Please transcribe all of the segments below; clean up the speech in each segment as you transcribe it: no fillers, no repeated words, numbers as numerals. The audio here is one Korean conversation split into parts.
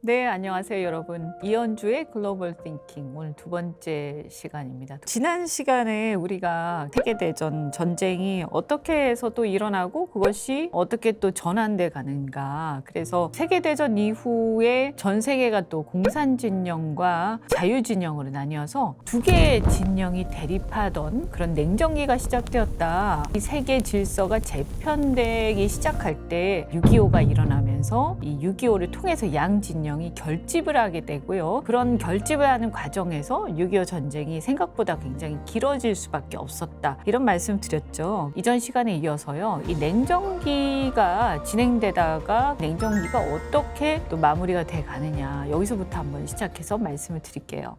네, 안녕하세요, 여러분. 이현주의 글로벌 띵킹 오늘 두 번째 시간입니다. 지난 시간에 우리가 세계대전 전쟁이 어떻게 해서 또 일어나고 그것이 어떻게 또 전환돼 가는가. 그래서 세계대전 이후에 전 세계가 또 공산진영과 자유진영으로 나뉘어서 두 개의 진영이 대립하던 그런 냉전기가 시작되었다. 이 세계 질서가 재편되기 시작할 때 6.25가 일어나면서 이 6.25를 통해서 양진영 이 결집을 하게 되고요. 그런 결집을 하는 과정에서 6.25 전쟁이 생각보다 굉장히 길어질 수밖에 없었다. 이런 말씀 드렸죠. 이전 시간에 이어서요. 이 냉전기가 진행되다가 냉전기가 어떻게 또 마무리가 돼 가느냐. 여기서부터 한번 시작해서 말씀을 드릴게요.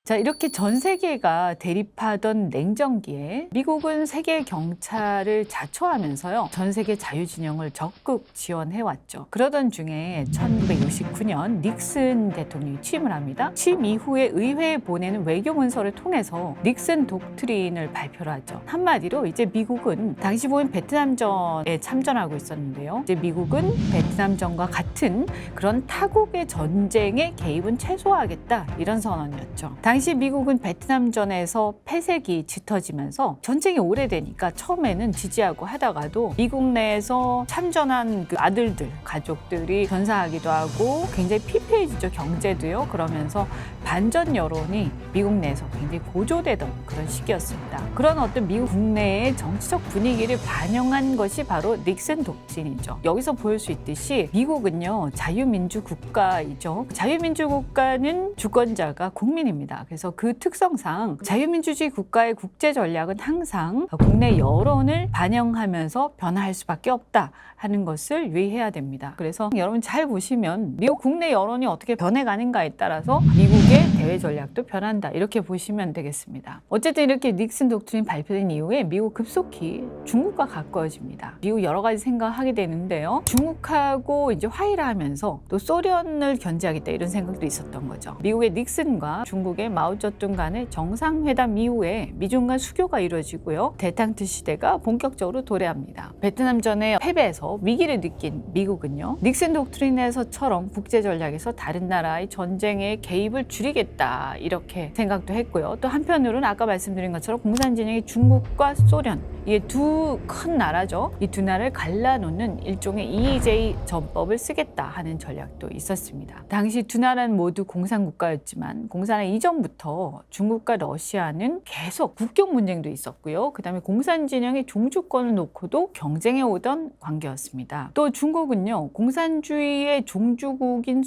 자, 이렇게 전 세계가 대립하던 냉전기에 미국은 세계 경찰을 자초하면서요. 전 세계 자유진영을 적극 지원해왔죠. 그러던 중에 1969년 닉슨 대통령이 취임을 합니다. 취임 이후에 의회에 보내는 외교 문서를 통해서 닉슨 독트린을 발표를 하죠. 한마디로 이제 미국은 당시 보인 베트남전에 참전하고 있었는데요. 이제 미국은 베트남전과 같은 그런 타국의 전쟁에 개입은 최소화하겠다. 이런 선언이었죠. 당시 미국은 베트남전에서 패색이 짙어지면서 전쟁이 오래되니까 처음에는 지지하고 하다가도 미국 내에서 참전한 그 아들들, 가족들이 전사하기도 하고 굉장히 피폐해지죠. 경제도요. 그러면서 반전 여론이 미국 내에서 굉장히 고조되던 그런 시기였습니다. 그런 어떤 미국 국내의 정치적 분위기를 반영한 것이 바로 닉슨 독트린이죠. 여기서 보일 수 있듯이 미국은요. 자유민주 국가이죠. 자유민주 국가는 주권자가 국민입니다. 그래서 그 특성상 자유민주주의 국가의 국제 전략은 항상 국내 여론을 반영하면서 변화할 수밖에 없다 하는 것을 유의해야 됩니다. 그래서 여러분 잘 보시면 미국 국내 여론이 어떻게 변해가는가에 따라서 미국의 대외 전략도 변한다. 이렇게 보시면 되겠습니다. 어쨌든 이렇게 닉슨 독트린 발표된 이후에 미국 급속히 중국과 가까워집니다. 미국 여러 가지 생각하게 되는데요. 중국하고 이제 화해를 하면서 또 소련을 견제하겠다 이런 생각도 있었던 거죠. 미국의 닉슨과 중국의 마오쩌둥 간의 정상회담 이후에 미중 간 수교가 이루어지고요. 대탕트 시대가 본격적으로 도래합니다. 베트남전에 패배해서 위기를 느낀 미국은요. 닉슨 독트린에서처럼 국제 전략에서 다른 나라의 전쟁에 개입을 줄이겠다 이렇게 생각도 했고요. 또 한편으로는 아까 말씀드린 것처럼 공산진영이 중국과 소련 이게 두 큰 나라죠. 이 두 나라를 갈라놓는 일종의 EJ 전법을 쓰겠다 하는 전략도 있었습니다. 당시 두 나라는 모두 공산국가였지만 공산화 이전부터 중국과 러시아는 계속 국경 문제도 있었고요. 그 다음에 공산진영의 종주권을 놓고도 경쟁해 오던 관계였습니다. 또 중국은요. 공산주의의 종주국인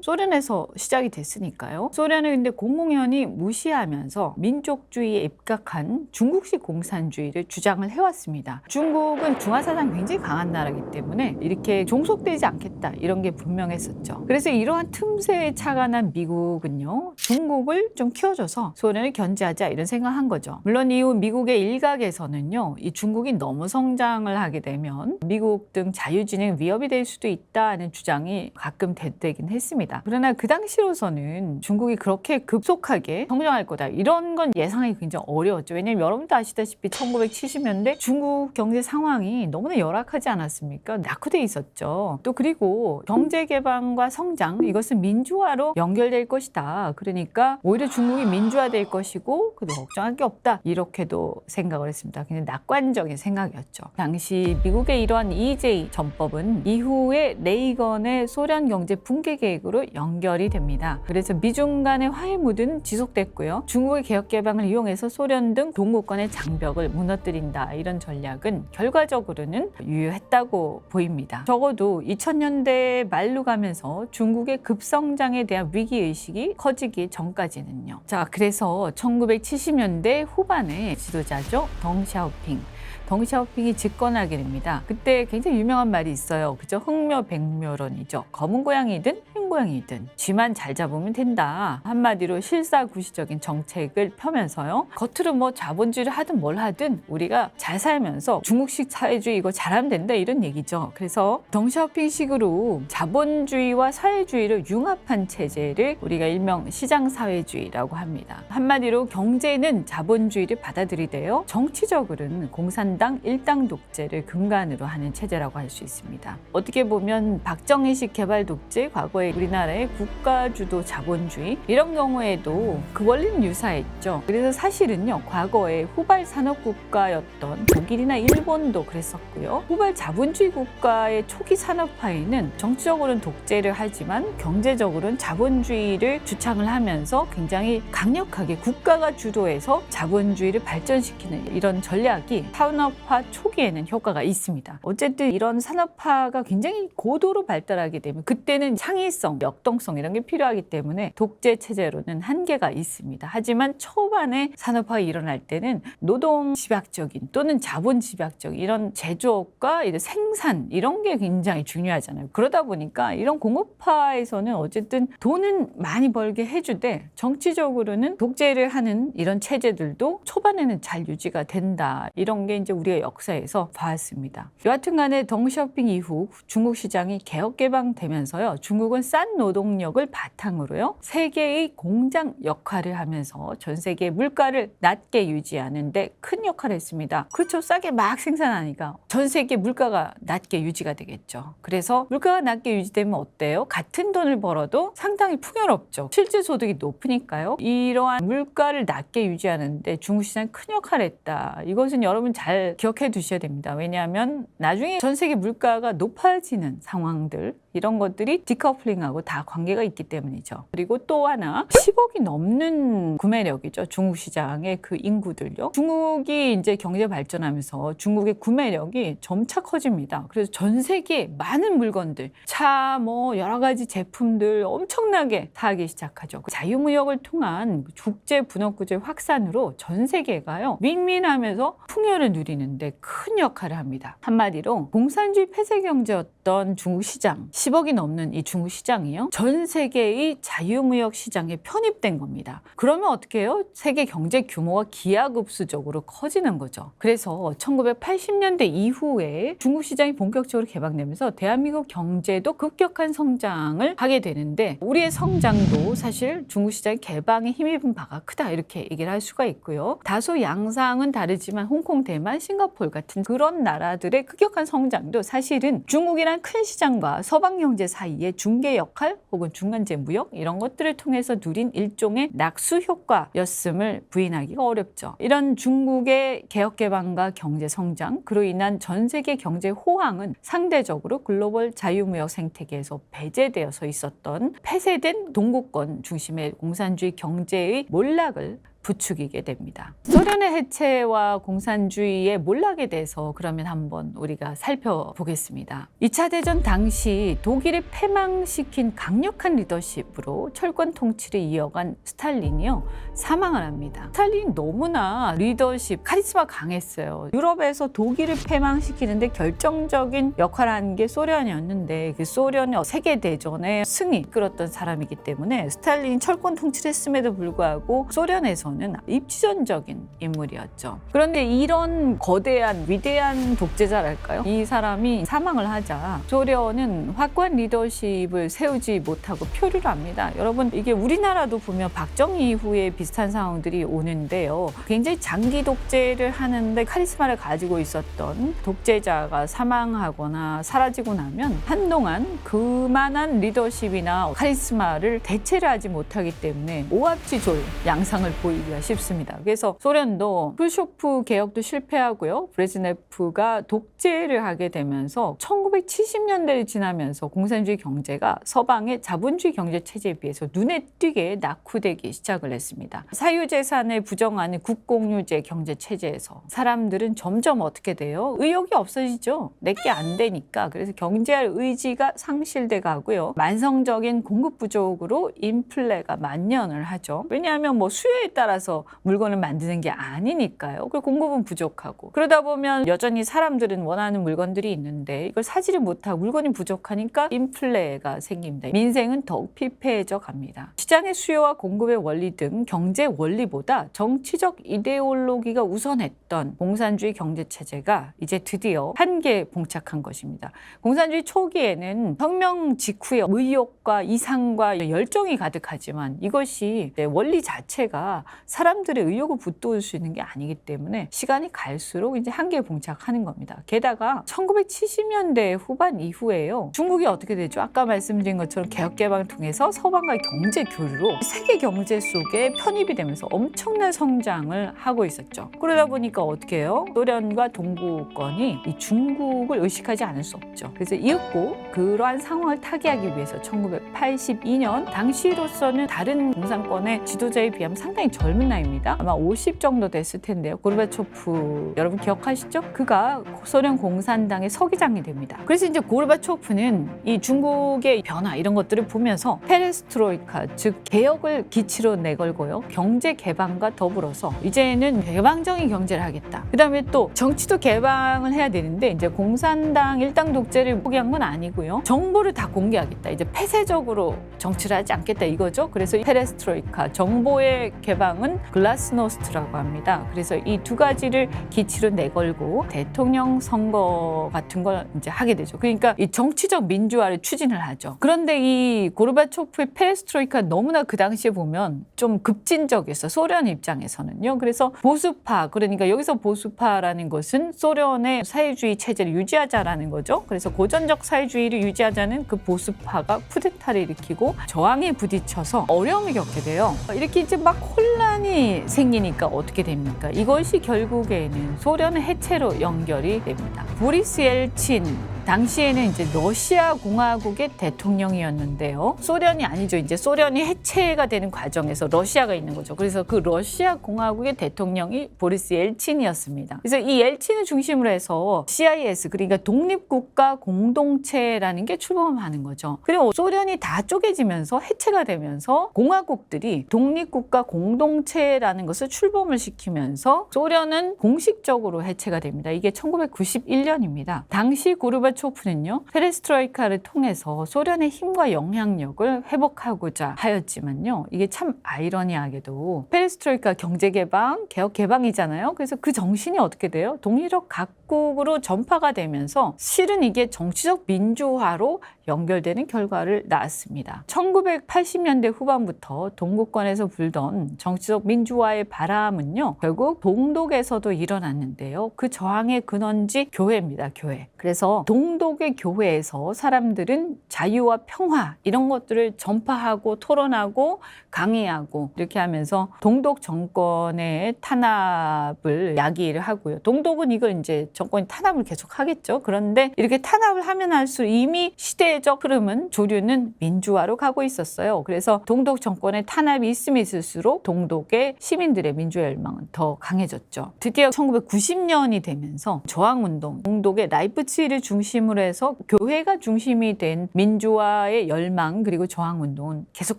소련에서 시작이 됐으니까요. 소련은 근데 공공연히 무시하면서 민족주의에 입각한 중국식 공산주의를 주장을 해왔습니다. 중국은 중화사상 굉장히 강한 나라이기 때문에 이렇게 종속되지 않겠다 이런 게 분명했었죠. 그래서 이러한 틈새에 착안한 미국은요. 중국을 좀 키워줘서 소련을 견제하자 이런 생각한 거죠. 물론 이후 미국의 일각에서는요. 이 중국이 너무 성장을 하게 되면 미국 등 자유진영 위협이 될 수도 있다는 주장이 가끔 되긴 했습니다. 그러나 그 당시로서는 중국이 그렇게 급속하게 성장할 거다 이런 건 예상하기 굉장히 어려웠죠. 왜냐하면 여러분도 아시다시피 1970년대 중국 경제 상황이 너무나 열악하지 않았습니까? 낙후돼 있었죠. 또 그리고 경제 개방과 성장 이것은 민주화로 연결될 것이다. 그러니까 오히려 중국이 민주화될 것이고 걱정할 게 없다. 이렇게도 생각을 했습니다. 굉장히 낙관적인 생각이었죠. 당시 미국의 이러한 EJ 전법은 이후에 레이건의 소련 경제 붕괴 계획으로 연결이 됩니다. 그래서 미중 간의 화해 무드는 지속됐고요. 중국의 개혁 개방을 이용해서 소련 등 동구권의 장벽을 무너뜨린다. 이런 전략은 결과적으로는 유효했다고 보입니다. 적어도 2000년대 말로 가면서 중국의 급성장에 대한 위기의식이 커지기 전까지는요. 자, 그래서 1970년대 후반에 지도자죠. 덩샤오핑 덩샤오핑이 집권하게 됩니다. 그때 굉장히 유명한 말이 있어요. 그죠? 흑묘백묘론이죠. 검은 고양이든 흰 고양이든 쥐만 잘 잡으면 된다. 한마디로 실사구시적인 정책을 펴면서요. 겉으로 뭐 자본주의를 하든 뭘 하든 우리가 잘 살면서 중국식 사회주의 이거 잘하면 된다 이런 얘기죠. 그래서 덩샤오핑식으로 자본주의와 사회주의를 융합한 체제를 우리가 일명 시장사회주의라고 합니다. 한마디로 경제는 자본주의를 받아들이되어 정치적으로는 공산당 일당 독재를 근간으로 하는 체제라고 할 수 있습니다. 어떻게 보면 박정희식 개발 독재, 과거에 우리나라의 국가주도 자본주의 이런 경우에도 그 원리는 유사했죠. 그래서 사실은요, 과거에 후발 산업국가였던 독일이나 일본도 그랬었고요. 후발 자본주의 국가의 초기 산업화에는 정치적으로는 독재를 하지만 경제적으로는 자본주의를 주창을 하면서 굉장히 강력하게 국가가 주도해서 자본주의를 발전시키는 이런 전략이 산업화 초기에는 효과가 있습니다. 어쨌든 이런 산업화가 굉장히 고도로 발달하게 되면 그때는 창의성, 역동성 이런 게 필요하기 때문에 독재 체제로는 한계가 있습니다. 하지만 초반에 산업화가 일어날 때는 노동 집약적인 또는 자본 집약적인 이런 제조업과 이런 생산 이런 게 굉장히 중요하잖아요. 그러다 보니까 이런 공업화에서는 어쨌든 돈은 많이 벌게 해주되 정치적으로는 독재를 하는 이런 체제들도 초반에는 잘 유지가 된다. 이런 게 이제 우리가 역사에서 봤습니다. 여하튼간에 덩샤오핑 이후 중국 시장이 개혁 개방되면서요. 중국은 싼 노동력을 바탕으로요. 세계의 공장 역할을 하면서 전 세계 물가를 낮게 유지하는 데 큰 역할을 했습니다. 그렇죠. 싸게 막 생산하니까 전 세계 물가가 낮게 유지가 되겠죠. 그래서 물가가 낮게 유지되면 어때요? 같은 돈을 벌어도 상당히 풍요롭죠. 실질 소득이 높으니까요. 이러한 물가를 낮게 유지하는데 중국 시장이 큰 역할을 했다. 이것은 여러분 잘 기억해 두셔야 됩니다. 왜냐하면 나중에 전 세계 물가가 높아지는 상황들 이런 것들이 디커플링하고 다 관계가 있기 때문이죠. 그리고 또 하나 10억이 넘는 구매력이죠. 중국 시장의 그 인구들요. 중국이 이제 경제 발전하면서 중국의 구매력이 점차 커집니다. 그래서 전 세계 많은 물건들, 차, 뭐 여러 가지 제품들 엄청나게 사기 시작하죠. 자유무역을 통한 국제 분업구조 확산으로 전 세계가요 민민하면서 풍요를 누리는데 큰 역할을 합니다. 한마디로 공산주의 폐쇄 경제였던 중국 시장 10억이 넘는 이 중국 시장이요. 전 세계의 자유무역 시장에 편입된 겁니다. 그러면 어떻게 해요? 세계 경제 규모가 기하급수적으로 커지는 거죠. 그래서 1980년대 이후에 중국 시장이 본격적으로 개방되면서 대한민국 경제도 급격한 성장을 하게 되는데 우리의 성장도 사실 중국 시장의 개방에 힘입은 바가 크다 이렇게 얘기를 할 수가 있고요. 다소 양상은 다르지만 홍콩, 대만, 싱가포르 같은 그런 나라들의 급격한 성장도 사실은 중국이란 큰 시장과 서방 경제 사이의 중개 역할 혹은 중간재 무역 이런 것들을 통해서 누린 일종의 낙수 효과였음을 부인하기가 어렵죠. 이런 중국의 개혁 개방과 경제 성장 그로 인한 전 세계 경제 호황은 상대적으로 글로벌 자유무역 생태계에서 배제되어서 있었던 폐쇄된 동구권 중심의 공산주의 경제의 몰락을 부추기게 됩니다. 소련의 해체와 공산주의의 몰락에 대해서 그러면 한번 우리가 살펴보겠습니다. 2차 대전 당시 독일을 패망시킨 강력한 리더십으로 철권 통치를 이어간 스탈린이요 사망을 합니다. 스탈린이 너무나 리더십, 카리스마 강했어요. 유럽에서 독일을 패망시키는데 결정적인 역할을 한 게 소련이었는데 그 소련의 세계대전의 승리 이끌었던 사람이기 때문에 스탈린이 철권 통치를 했음에도 불구하고 소련에서는 입지전적인 인물이었죠. 그런데 이런 거대한 위대한 독재자랄까요? 이 사람이 사망을 하자 소련은 확고한 리더십을 세우지 못하고 표류를 합니다. 여러분 이게 우리나라도 보면 박정희 이후에 비슷한 상황들이 오는데요. 굉장히 장기 독재를 하는데 카리스마를 가지고 있었던 독재자가 사망하거나 사라지고 나면 한동안 그만한 리더십이나 카리스마를 대체를 하지 못하기 때문에 오합지졸 양상을 보이기가 쉽습니다. 그래서 소련도 크루쇼프 개혁도 실패하고요. 브레즈네프가 독재를 하게 되면서 1970년대를 지나면서 공산주의 경제가 서방의 자본주의 경제 체제에 비해서 눈에 띄게 낙후되기 시작을 했습니다. 사유재산을 부정하는 국공유제 경제 체제에서 사람들은 점점 어떻게 돼요? 의욕이 없어지죠. 내게 안 되니까. 그래서 경제할 의지가 상실돼 가고요. 만성적인 공급 부족으로 인플레가 만연을 하죠. 왜냐하면 뭐 수요에 따라 따라서 물건을 만드는 게 아니니까요. 그 공급은 부족하고 그러다 보면 여전히 사람들은 원하는 물건들이 있는데 이걸 사지를 못하고 물건이 부족하니까 인플레가 생깁니다. 민생은 더욱 피폐해져 갑니다. 시장의 수요와 공급의 원리 등 경제 원리보다 정치적 이데올로기가 우선했던 공산주의 경제체제가 이제 드디어 한계에 봉착한 것입니다. 공산주의 초기에는 혁명 직후에 의욕과 이상과 열정이 가득하지만 이것이 원리 자체가 사람들의 의욕을 북돋을 수 있는 게 아니기 때문에 시간이 갈수록 이제 한계에 봉착하는 겁니다. 게다가 1970년대 후반 이후에요. 중국이 어떻게 되죠? 아까 말씀드린 것처럼 개혁개방을 통해서 서방과의 경제 교류로 세계 경제 속에 편입이 되면서 엄청난 성장을 하고 있었죠. 그러다 보니까 어떻게 해요? 소련과 동구권이 이 중국을 의식하지 않을 수 없죠. 그래서 이윽고 그러한 상황을 타개하기 위해서 1982년 당시로서는 다른 공산권의 지도자에 비하면 상당히 젊은 나이입니다. 아마 50 정도 됐을 텐데요. 고르바초프 여러분 기억하시죠? 그가 소련 공산당의 서기장이 됩니다. 그래서 이제 고르바초프는 이 중국의 변화 이런 것들을 보면서 페레스트로이카 즉 개혁을 기치로 내걸고요. 경제 개방과 더불어서 이제는 개방적인 경제를 하겠다. 그다음에 또 정치도 개방을 해야 되는데 이제 공산당 일당 독재를 포기한 건 아니고요. 정보를 다 공개하겠다. 이제 폐쇄적으로 정치를 하지 않겠다 이거죠. 그래서 페레스트로이카 정보의 개방은 글라스노스트라고 합니다. 그래서 이 두 가지를 기치로 내걸고 대통령 선거 같은 걸 이제 하게 되죠. 그러니까 이 정치적 민주화를 추진을 하죠. 그런데 이 고르바초프의 페레스트로이카 너무나 그 당시에 보면 좀 급진적이었어. 소련 입장에서는요. 그래서 보수파 그러니까 여기서 보수파라는 것은 소련의 사회주의 체제를 유지하자라는 거죠. 그래서 고전적 사회주의를 유지하자는 그 보수파가 쿠데타를 일으키고 저항에 부딪혀서 어려움을 겪게 돼요. 이렇게 이제 막 혼란이 생기니까 어떻게 됩니까? 이것이 결국에는 소련의 해체로 연결이 됩니다. 보리스 엘친 당시에는 이제 러시아 공화국의 대통령이었는데요. 소련이 아니죠. 이제 소련이 해체가 되는 과정에서 러시아가 있는 거죠. 그래서 그 러시아 공화국의 대통령이 보리스 엘친이었습니다. 그래서 이 엘친을 중심으로 해서 CIS 그러니까 독립국가 공동체라는 게 출범하는 거죠. 그리고 소련이 다 쪼개지면서 해체가 되면서 공화국들이 독립국가 공동체라는 것을 출범을 시키면서 소련은 공식적으로 해체가 됩니다. 이게 1991년입니다. 당시 고르바초프는요. 페레스트로이카를 통해서 소련의 힘과 영향력을 회복하고자 하였지만요. 이게 참 아이러니하게도 페레스트로이카 경제개방, 개혁개방이잖아요. 그래서 그 정신이 어떻게 돼요? 동유럽 각국으로 전파가 되면서 실은 이게 정치적 민주화로 연결되는 결과를 낳았습니다. 1980년대 후반부터 동구권에서 불던 정치적 민주화의 바람은요. 결국 동독에서도 일어났는데요. 그 저항의 근원지 교회입니다. 교회. 그래서 동독의 교회에서 사람들은 자유와 평화 이런 것들을 전파하고 토론하고 강의하고 이렇게 하면서 동독 정권의 탄압을 야기를 하고요. 동독은 이걸 이제 정권이 탄압을 계속 하겠죠. 그런데 이렇게 탄압을 하면 할수록 이미 시대적 흐름은 조류는 민주화로 가고 있었어요. 그래서 동독 정권의 탄압이 있으면 있을수록 동독의 시민들의 민주화 열망은 더 강해졌죠. 드디어 1990년이 되면서 저항운동, 동독의 라이프치히를 중심으로 해서 교회가 중심이 된 민주화의 열망 그리고 저항운동은 계속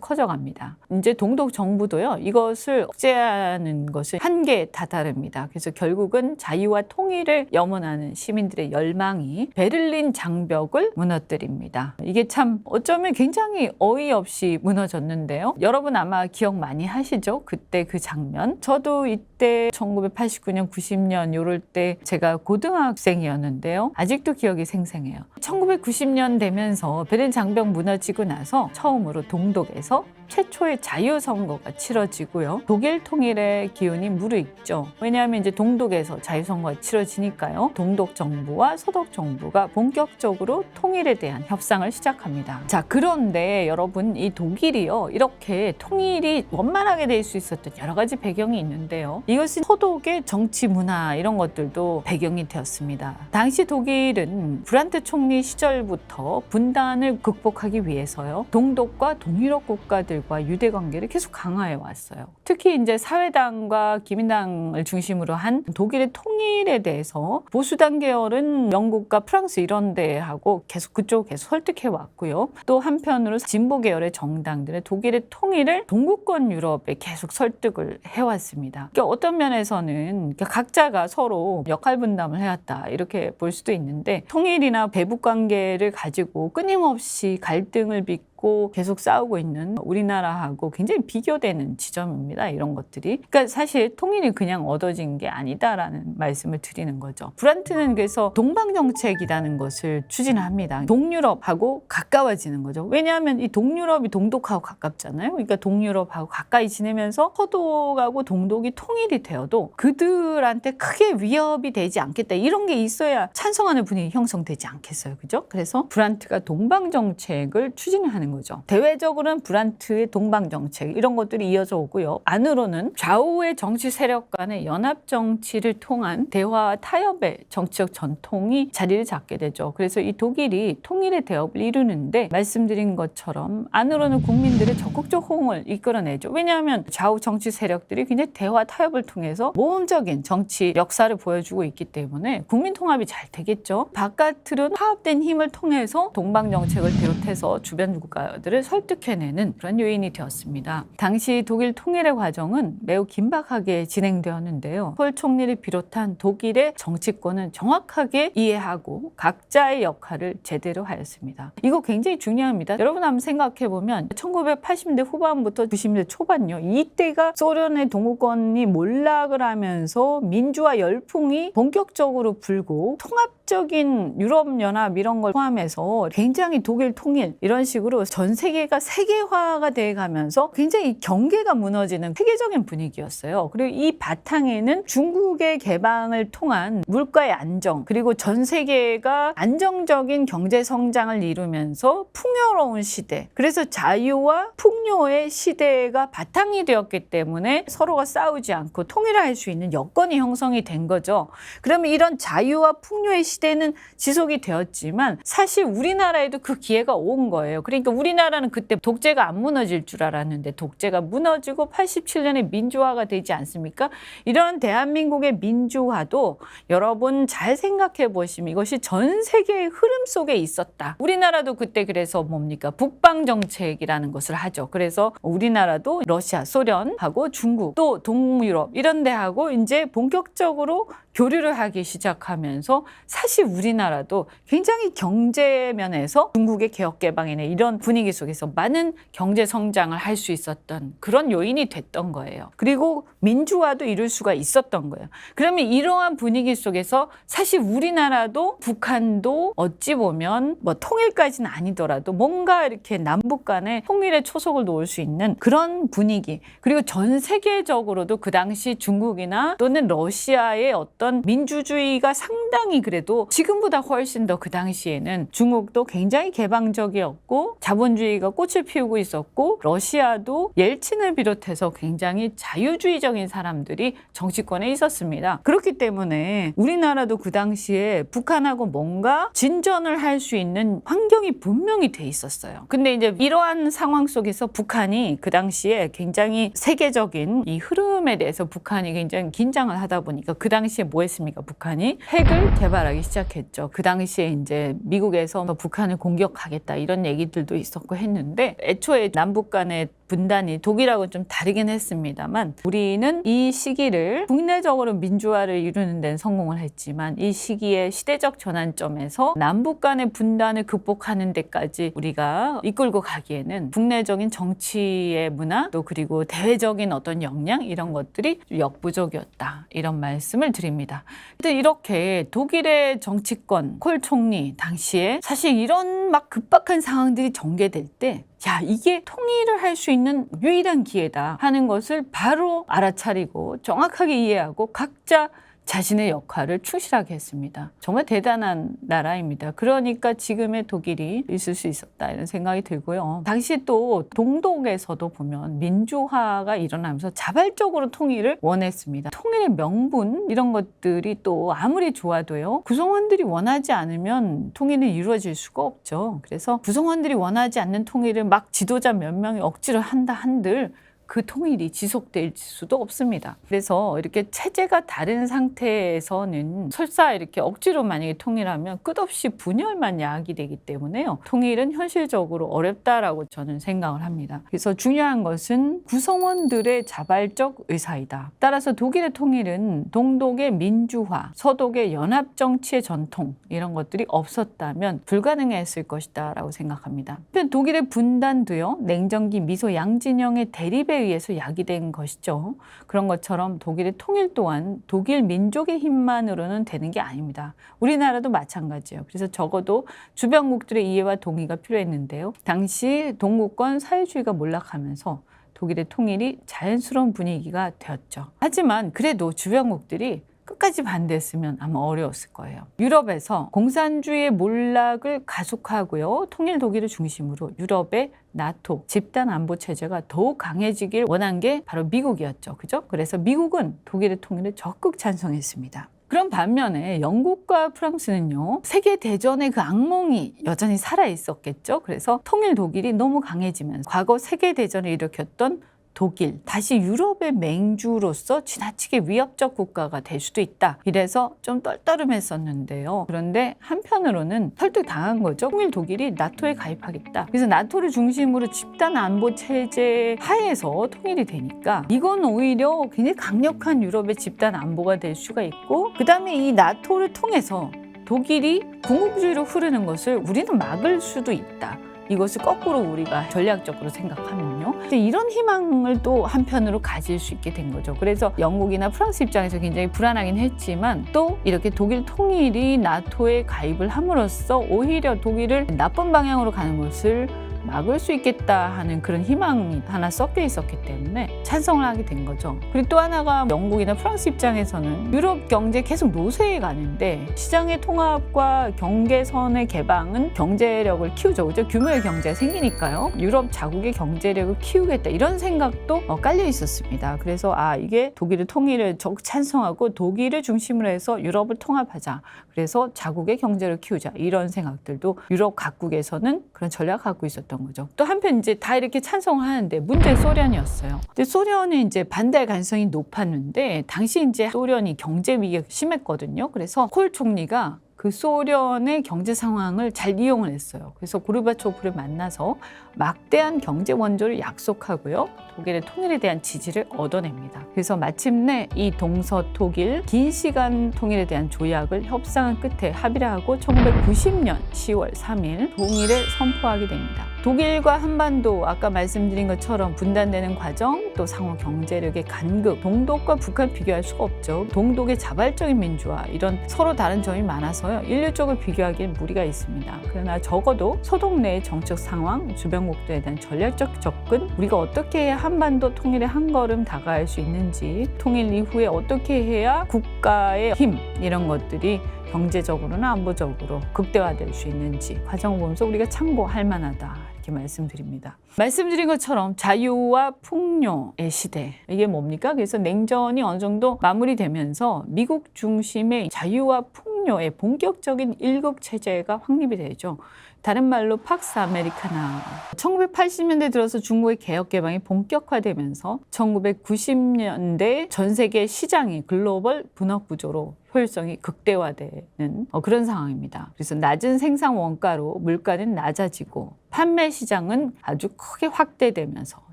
커져갑니다. 이제 동독 정부도요. 이것을 억제하는 것을 한계에 다다릅니다. 그래서 결국은 자유와 통일을 염원하는 시민들의 열망이 베를린 장벽을 무너뜨립니다. 이게 참 어쩌면 굉장히 어이없이 무너졌는데요. 여러분 아마 기억 많이 하시죠? 그때 그 장면. 저도 이때 1989년, 90년 요럴 때 제가 고등학생이었는데요. 아직도 기억이 생생해요. 1990년 되면서 베를린 장벽 무너지고 나서 처음으로 동독에서 최초의 자유선거가 치러지고요. 독일 통일의 기운이 무르익죠. 왜냐하면 이제 동독에서 자유선거가 치러지니까요. 동독 정부와 서독 정부가 본격적으로 통일에 대한 협상을 시작합니다. 자, 그런데 여러분 이 독일이요. 이렇게 통일이 원만하게 될 수 있었던 여러 가지 배경이 있는데요. 이것은 서독의 정치 문화 이런 것들도 배경이 되었습니다. 당시 독일은 브란트 총리 시절부터 분단을 극복하기 위해서요. 동독과 동유럽 국가들 국가들과 유대 관계를 계속 강화해 왔어요. 특히 이제 사회당과 기민당을 중심으로 한 독일의 통일에 대해서 보수당 계열은 영국과 프랑스 이런 데하고 계속 그쪽을 계속 설득해 왔고요. 또 한편으로 진보 계열의 정당들은 독일의 통일을 동구권 유럽에 계속 설득을 해왔습니다. 그러니까 어떤 면에서는 각자가 서로 역할 분담을 해왔다 이렇게 볼 수도 있는데 통일이나 배북 관계를 가지고 끊임없이 갈등을 빚고 계속 싸우고 있는 우리나라하고 굉장히 비교되는 지점입니다. 이런 것들이. 그러니까 사실 통일이 그냥 얻어진 게 아니다라는 말씀을 드리는 거죠. 브란트는 그래서 동방정책이라는 것을 추진합니다. 동유럽하고 가까워지는 거죠. 왜냐하면 이 동유럽이 동독하고 가깝잖아요. 그러니까 동유럽하고 가까이 지내면서 서독하고 동독이 통일이 되어도 그들한테 크게 위협이 되지 않겠다. 이런 게 있어야 찬성하는 분위기 형성되지 않겠어요. 그죠? 그래서 브란트가 동방정책을 추진하는 거죠. 대외적으로는 브란트의 동방정책 이런 것들이 이어져 오고요. 안으로는 좌우의 정치 세력 간의 연합 정치를 통한 대화와 타협의 정치적 전통이 자리를 잡게 되죠. 그래서 이 독일이 통일의 대업을 이루는데 말씀드린 것처럼 안으로는 국민들의 적극적 호응을 이끌어내죠. 왜냐하면 좌우 정치 세력들이 굉장히 대화 타협을 통해서 모험적인 정치 역사를 보여주고 있기 때문에 국민 통합이 잘 되겠죠. 바깥으로는 화합된 힘을 통해서 동방정책을 비롯해서 주변 국가들을 설득해내는 그런 요인이 되었습니다. 당시 독일 통일의 과정은 매우 긴박하게 진행되었는데요. 콜 총리를 비롯한 독일의 정치권은 정확하게 이해하고 각자의 역할을 제대로 하였습니다. 이거 굉장히 중요합니다. 여러분 한번 생각해보면 1980년대 후반부터 90년대 초반요. 이때가 소련의 동구권이 몰락을 하면서 민주화 열풍이 본격적으로 불고 통합적인 유럽연합 이런 걸 포함해서 굉장히 독일 통일 이런 식으로 전 세계가 세계화가 돼가면서 굉장히 경계가 무너지는 세계적인 분위기였어요. 그리고 이 바탕에는 중국의 개방을 통한 물가의 안정 그리고 전 세계가 안정적인 경제 성장을 이루면서 풍요로운 시대 그래서 자유와 풍요의 시대가 바탕이 되었기 때문에 서로가 싸우지 않고 통일을 할 수 있는 여건이 형성이 된 거죠. 그러면 이런 자유와 풍요의 시대는 지속이 되었지만 사실 우리나라에도 그 기회가 온 거예요. 그러니까 우리나라는 그때 독재가 안 무너질 줄 알았는데 독재가 무너지고 87년에 민주화가 되지 않습니까? 이런 대한민국의 민주화도 여러분 잘 생각해 보시면 이것이 전 세계의 흐름 속에 있었다. 우리나라도 그때 그래서 뭡니까? 북방정책이라는 것을 하죠. 그래서 우리나라도 러시아, 소련하고 중국 또 동유럽 이런 데하고 이제 본격적으로 교류를 하기 시작하면서 사실 우리나라도 굉장히 경제 면에서 중국의 개혁 개방이나 이런 분위기 속에서 많은 경제 성장을 할 수 있었던 그런 요인이 됐던 거예요. 그리고 민주화도 이룰 수가 있었던 거예요. 그러면 이러한 분위기 속에서 사실 우리나라도 북한도 어찌 보면 뭐 통일까지는 아니더라도 뭔가 이렇게 남북 간에 통일의 초석을 놓을 수 있는 그런 분위기 그리고 전 세계적으로도 그 당시 중국이나 또는 러시아의 어떤 민주주의가 상당히 그래도 지금보다 훨씬 더 그 당시에는 중국도 굉장히 개방적이었고 자본주의가 꽃을 피우고 있었고 러시아도 옐친을 비롯해서 굉장히 자유주의적인 사람들이 정치권에 있었습니다. 그렇기 때문에 우리나라도 그 당시에 북한하고 뭔가 진전을 할 수 있는 환경이 분명히 돼 있었어요. 근데 이제 이러한 상황 속에서 북한이 그 당시에 굉장히 세계적인 이 흐름에 대해서 북한이 굉장히 긴장을 하다 보니까 그 당시에 뭐 했습니까? 북한이 핵을 개발하기 시작했죠. 그 당시에 이제 미국에서 북한을 공격하겠다 이런 얘기들도 있었고 했는데 애초에 남북 간의 분단이 독일하고는 좀 다르긴 했습니다만 우리는 이 시기를 국내적으로 민주화를 이루는 데는 성공을 했지만 이 시기의 시대적 전환점에서 남북 간의 분단을 극복하는 데까지 우리가 이끌고 가기에는 국내적인 정치의 문화 또 그리고 대외적인 어떤 역량 이런 것들이 역부족이었다 이런 말씀을 드립니다. 이렇게 독일의 정치권 콜 총리 당시에 사실 이런 막 급박한 상황들이 전개될 때 야, 이게 통일을 할 수 있는 유일한 기회다 하는 것을 바로 알아차리고 정확하게 이해하고 각자 자신의 역할을 충실하게 했습니다. 정말 대단한 나라입니다. 그러니까 지금의 독일이 있을 수 있었다 이런 생각이 들고요. 당시 또 동독에서도 보면 민주화가 일어나면서 자발적으로 통일을 원했습니다. 통일의 명분 이런 것들이 또 아무리 좋아도요. 구성원들이 원하지 않으면 통일은 이루어질 수가 없죠. 그래서 구성원들이 원하지 않는 통일을 막 지도자 몇 명이 억지로 한다 한들 그 통일이 지속될 수도 없습니다. 그래서 이렇게 체제가 다른 상태에서는 설사 이렇게 억지로 만약에 통일하면 끝없이 분열만 야기되기 때문에요. 통일은 현실적으로 어렵다라고 저는 생각을 합니다. 그래서 중요한 것은 구성원들의 자발적 의사이다. 따라서 독일의 통일은 동독의 민주화, 서독의 연합 정치의 전통 이런 것들이 없었다면 불가능했을 것이다 라고 생각합니다. 한편 독일의 분단도요. 냉전기 미소 양진영의 대립에 의해서 야기된 것이죠. 그런 것처럼 독일의 통일 또한 독일 민족의 힘만으로는 되는 게 아닙니다. 우리나라도 마찬가지예요. 그래서 적어도 주변국들의 이해와 동의가 필요했는데요. 당시 동구권 사회주의가 몰락하면서 독일의 통일이 자연스러운 분위기가 되었죠. 하지만 그래도 주변국들이 끝까지 반대했으면 아마 어려웠을 거예요. 유럽에서 공산주의의 몰락을 가속하고요. 통일 독일을 중심으로 유럽의 나토 집단 안보 체제가 더욱 강해지길 원한 게 바로 미국이었죠. 그죠? 그래서 미국은 독일의 통일을 적극 찬성했습니다. 그런 반면에 영국과 프랑스는요. 세계대전의 그 악몽이 여전히 살아있었겠죠. 그래서 통일 독일이 너무 강해지면서 과거 세계대전을 일으켰던 독일, 다시 유럽의 맹주로서 지나치게 위협적 국가가 될 수도 있다. 이래서 좀 떨떠름했었는데요. 그런데 한편으로는 설득당한 거죠. 통일 독일이 나토에 가입하겠다. 그래서 나토를 중심으로 집단 안보 체제 하에서 통일이 되니까 이건 오히려 굉장히 강력한 유럽의 집단 안보가 될 수가 있고 그 다음에 이 나토를 통해서 독일이 군국주의로 흐르는 것을 우리는 막을 수도 있다. 이것을 거꾸로 우리가 전략적으로 생각하면요. 이런 희망을 또 한편으로 가질 수 있게 된 거죠. 그래서 영국이나 프랑스 입장에서 굉장히 불안하긴 했지만 또 이렇게 독일 통일이 나토에 가입을 함으로써 오히려 독일을 나쁜 방향으로 가는 것을 막을 수 있겠다 하는 그런 희망이 하나 섞여 있었기 때문에 찬성을 하게 된 거죠. 그리고 또 하나가 영국이나 프랑스 입장에서는 유럽 경제 계속 노쇠해 가는데 시장의 통합과 경계선의 개방은 경제력을 키우죠. 그죠? 규모의 경제가 생기니까요. 유럽 자국의 경제력을 키우겠다 이런 생각도 깔려 있었습니다. 그래서 이게 독일의 통일을 적극 찬성하고 독일을 중심으로 해서 유럽을 통합하자. 그래서 자국의 경제를 키우자. 이런 생각들도 유럽 각국에서는 그런 전략을 갖고 있었던 거죠. 또 한편 이제 다 이렇게 찬성을 하는데 문제는 소련이었어요. 근데 소련은 이제 반대할 가능성이 높았는데 당시 이제 소련이 경제 위기가 심했거든요. 그래서 콜 총리가 그 소련의 경제 상황을 잘 이용을 했어요. 그래서 고르바초프를 만나서 막대한 경제 원조를 약속하고요. 독일의 통일에 대한 지지를 얻어냅니다. 그래서 마침내 이 동서독일 긴 시간 통일에 대한 조약을 협상한 끝에 합의를 하고 1990년 10월 3일 동일을 선포하게 됩니다. 독일과 한반도 아까 말씀드린 것처럼 분단되는 과정 또 상호 경제력의 간극 동독과 북한 비교할 수가 없죠. 동독의 자발적인 민주화 이런 서로 다른 점이 많아서요. 인류적으로 비교하기엔 무리가 있습니다. 그러나 적어도 서독 내의 정책 상황 주변국들에 대한 전략적 접근 우리가 어떻게 해야 한반도 통일에 한 걸음 다가갈 수 있는지 통일 이후에 어떻게 해야 국가의 힘 이런 것들이 경제적으로나 안보적으로 극대화될 수 있는지 과정을 보면서 우리가 참고할 만하다 이렇게 말씀드립니다. 말씀드린 것처럼 자유와 풍요의 시대 이게 뭡니까? 그래서 냉전이 어느 정도 마무리되면서 미국 중심의 자유와 풍요의 본격적인 일국 체제가 확립이 되죠. 다른 말로 팍스 아메리카나 1980년대 들어서 중국의 개혁 개방이 본격화되면서 1990년대 전 세계 시장이 글로벌 분업 구조로 효율성이 극대화되는 그런 상황입니다. 그래서 낮은 생산 원가로 물가는 낮아지고 판매 시장은 아주 크게 확대되면서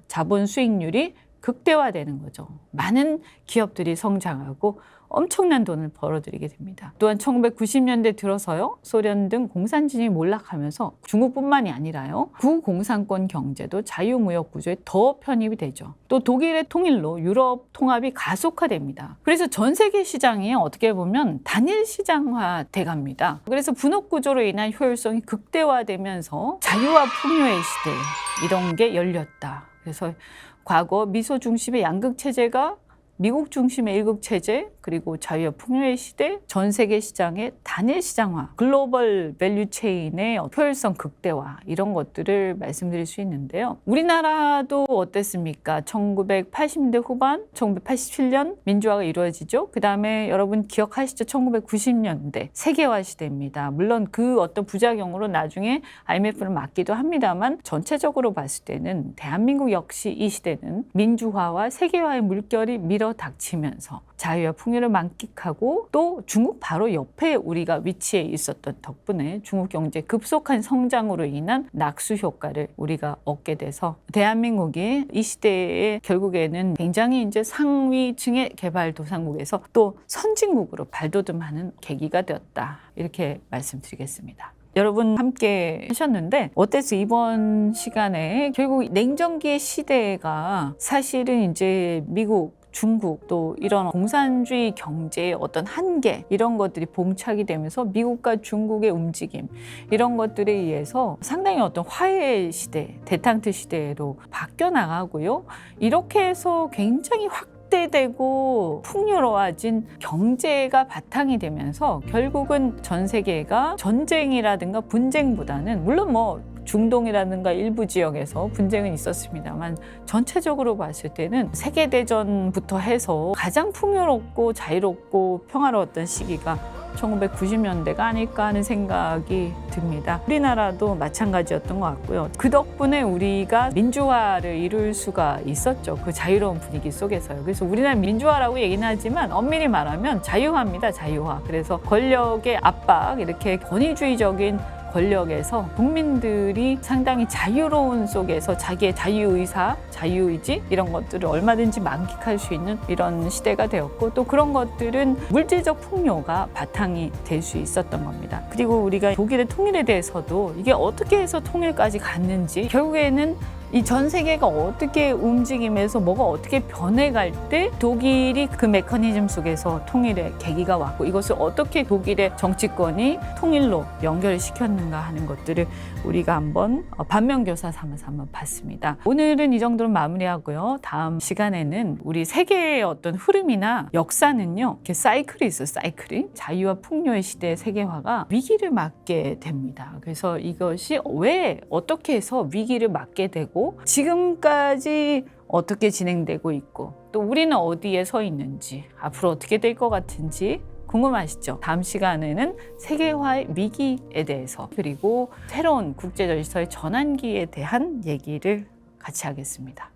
자본 수익률이 극대화되는 거죠. 많은 기업들이 성장하고 엄청난 돈을 벌어들이게 됩니다. 또한 1990년대 들어서요. 소련 등 공산주의이 몰락하면서 중국뿐만이 아니라요. 구공산권 경제도 자유무역 구조에 더 편입이 되죠. 또 독일의 통일로 유럽 통합이 가속화됩니다. 그래서 전 세계 시장이 어떻게 보면 단일 시장화 돼갑니다. 그래서 분업 구조로 인한 효율성이 극대화되면서 자유와 풍요의 시대 이런 게 열렸다. 그래서 과거 미소 중심의 양극 체제가 미국 중심의 일극 체제, 그리고 자유와 풍요의 시대, 전 세계 시장의 단일 시장화, 글로벌 밸류 체인의 효율성 극대화 이런 것들을 말씀드릴 수 있는데요. 우리나라도 어땠습니까? 1980년대 후반, 1987년 민주화가 이루어지죠. 그 다음에 여러분 기억하시죠? 1990년대 세계화 시대입니다. 물론 그 어떤 부작용으로 나중에 IMF를 맞기도 합니다만 전체적으로 봤을 때는 대한민국 역시 이 시대는 민주화와 세계화의 물결이 밀어닥치면서 자유와 풍요를 만끽하고 또 중국 바로 옆에 우리가 위치해 있었던 덕분에 중국 경제 급속한 성장으로 인한 낙수 효과를 우리가 얻게 돼서 대한민국이 이 시대에 결국에는 굉장히 이제 상위층의 개발도상국에서 또 선진국으로 발돋움하는 계기가 되었다. 이렇게 말씀드리겠습니다. 여러분 함께 하셨는데 어땠어요? 이번 시간에 결국 냉전기의 시대가 사실은 이제 미국 중국 또 이런 공산주의 경제의 어떤 한계 이런 것들이 봉착이 되면서 미국과 중국의 움직임 이런 것들에 의해서 상당히 어떤 화해 시대, 데탕트 시대로 바뀌어 나가고요. 이렇게 해서 굉장히 확대되고 풍요로워진 경제가 바탕이 되면서 결국은 전 세계가 전쟁이라든가 분쟁보다는 물론 뭐 중동이라든가 일부 지역에서 분쟁은 있었습니다만 전체적으로 봤을 때는 세계대전부터 해서 가장 풍요롭고 자유롭고 평화로웠던 시기가 1990년대가 아닐까 하는 생각이 듭니다. 우리나라도 마찬가지였던 것 같고요. 그 덕분에 우리가 민주화를 이룰 수가 있었죠. 그 자유로운 분위기 속에서요. 그래서 우리나라 민주화라고 얘기는 하지만 엄밀히 말하면 자유화입니다. 자유화. 그래서 권력의 압박, 이렇게 권위주의적인 권력에서 국민들이 상당히 자유로운 속에서 자기의 자유의사, 자유의지 이런 것들을 얼마든지 만끽할 수 있는 이런 시대가 되었고 또 그런 것들은 물질적 풍요가 바탕이 될 수 있었던 겁니다. 그리고 우리가 독일의 통일에 대해서도 이게 어떻게 해서 통일까지 갔는지 결국에는 이 전 세계가 어떻게 움직이면서 뭐가 어떻게 변해갈 때 독일이 그 메커니즘 속에서 통일의 계기가 왔고 이것을 어떻게 독일의 정치권이 통일로 연결시켰는가 하는 것들을 우리가 한번 반면교사 삼아서 한번 봤습니다. 오늘은 이 정도로 마무리하고요. 다음 시간에는 우리 세계의 어떤 흐름이나 역사는요. 이렇게 사이클이 있어요. 사이클이. 자유와 풍요의 시대의 세계화가 위기를 맞게 됩니다. 그래서 이것이 왜 어떻게 해서 위기를 맞게 되고 지금까지 어떻게 진행되고 있고 또 우리는 어디에 서 있는지 앞으로 어떻게 될 것 같은지 궁금하시죠? 다음 시간에는 세계화의 위기에 대해서 그리고 새로운 국제질서의 전환기에 대한 얘기를 같이 하겠습니다.